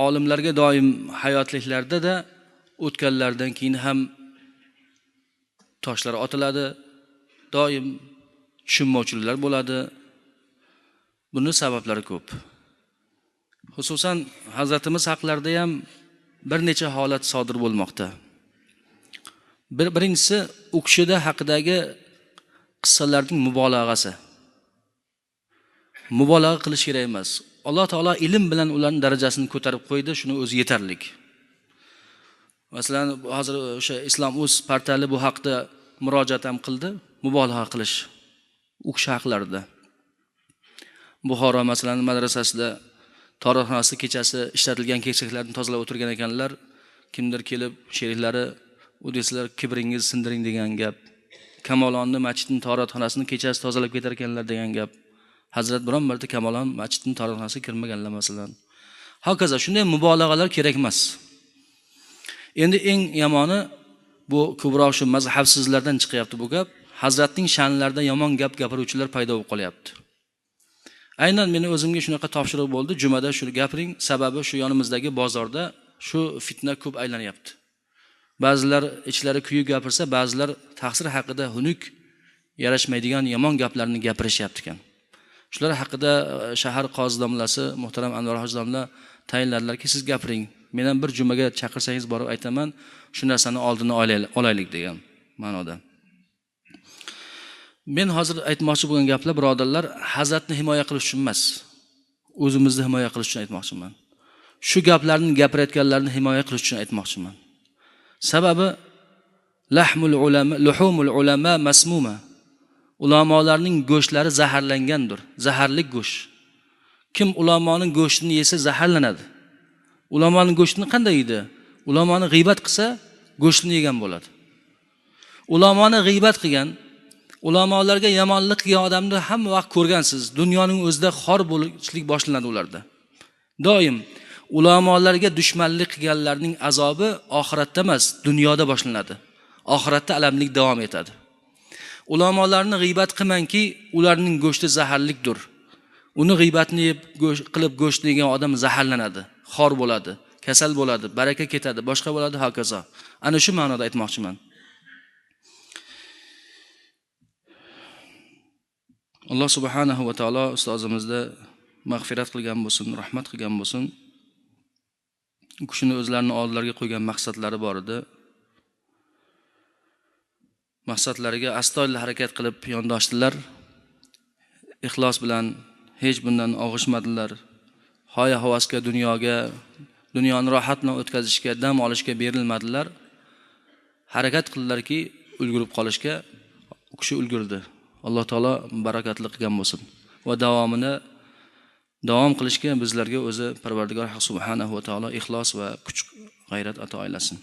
olimlarga doim hayotliklarda da o'tganlardan keyin ham toshlar otiladi, doim tushunmovchiliklar bo'ladi. Buning sabablari ko'p. Xususan Hazratimiz haqlarida ham bir necha holat sodir bo'lmoqda. Birinchisi u kishida haqidagi qissalarning mubolag'asi. Mubolag'a qilish kerak emas. Alloh taolo ilm bilan ularning darajasini ko'tarib qo'ydi, shuni o'zi yetarlik. Masalan, hozir o'sha Islom.uz portali bu haqda murojaat ham qildi, mubolag'a qilish u kishi haqlarida. Buxoro masalan madrasasida tarixxonasi kechasi ishlatilgan kechaklarni tozalab o'tirgan ekanlar. Kimdir kelib sheriklari u desalar kibringiz sindiring degan gap. Kamolonni masjidning tarixxonasini kechasi tozalab ketar ekanlar degan gap. Hazrat biron marta Kamolon masjidning tarixxonasiga kirmaganlar masalan. Hokazo shunday mubolag'alar kerak emas. Endi eng yomoni bu ko'proq shu mazhabsizlardan chiqyapti bu gap. Hazratning sha'nlarida yomon gap gapiruvchilar paydo bo'lib qolyapti. Aynan meni o'zimga shunaqa topshiriq bo'ldi. Jumada shuni gapiring, sababi shu yonimizdagi bozorda shu fitna ko'p aylanyapti. Ba'zilar ichlari kuyib gapirsa, ba'zilar taqsir haqida xunuk yarashmaydigan yomon gaplarni gapirishyapti ekan. Shular haqida shahar qozi domlasi muhtaram Anvar hoji domla tayinladilarki, siz gapiring. Men ham bir jumaga chaqirsangiz borib aytaman, shu narsani oldini olaylik degan ma'noda. Men hozir aytmoqchi bo'lgan gaplar birodarlar, Hazratni himoya qilish uchun emas, o'zimizni himoya qilish uchun aytmoqchiman. Shu gaplarni gapirayotganlarni himoya qilish uchun aytmoqchiman. Sababi luhumul ulama masmuma. Ulamolarning go'shtlari zaharlangandir, zaharlik go'sht. Kim ulamoning go'shtini yesa zaharlanadi. Ulamoning go'shtini qanday yeydi? Ulamoni g'iybat qilsa, go'shtini yegan bo'ladi. Ulamoni g'iybat qilgan, ulamolarga yomonlik qilgan odamni hamma vaqt ko'rgansiz. Dunyoning o'zida xor bo'lishlik boshlanadi ularda. Doim ulamolarga dushmanlik qilganlarning azobi oxiratda emas, dunyoda boshlanadi. Oxiratda alamlik davom etadi. Ulamolarni g'iybat qilmangki, ularning go'shti zaharlikdir. Uni g'iybatni qilib go'shtni yegan odam zaharlanadi, xor bo'ladi, kasal bo'ladi, baraka ketadi, boshqa bo'ladi, hokazo. Ana shu ma'noda aytmoqchiman. Alloh subhanahu va taolo ustozimizda mag'firat qilgan bo'lsin, rahmat qilgan bo'lsin. U kishini o'zlarining oldilariga qo'ygan maqsadlari bor edi. Maqsadlariga astoydil harakat qilib yondoshdilar. Ixlos bilan hech bundan og'ishmadilar. Hoya havasga, dunyoni rohat bilan o'tkazishga, dam olishga berilmadilar. Harakat qildilarki, ulgurib qolishga. U kishi ulgurdi. Alloh taolo barakatli qilgan bo'lsin va davom qilishga bizlarga o'zi Parvardigor subhanahu va taolo ixlos va kuch g'ayrat ato aylasin.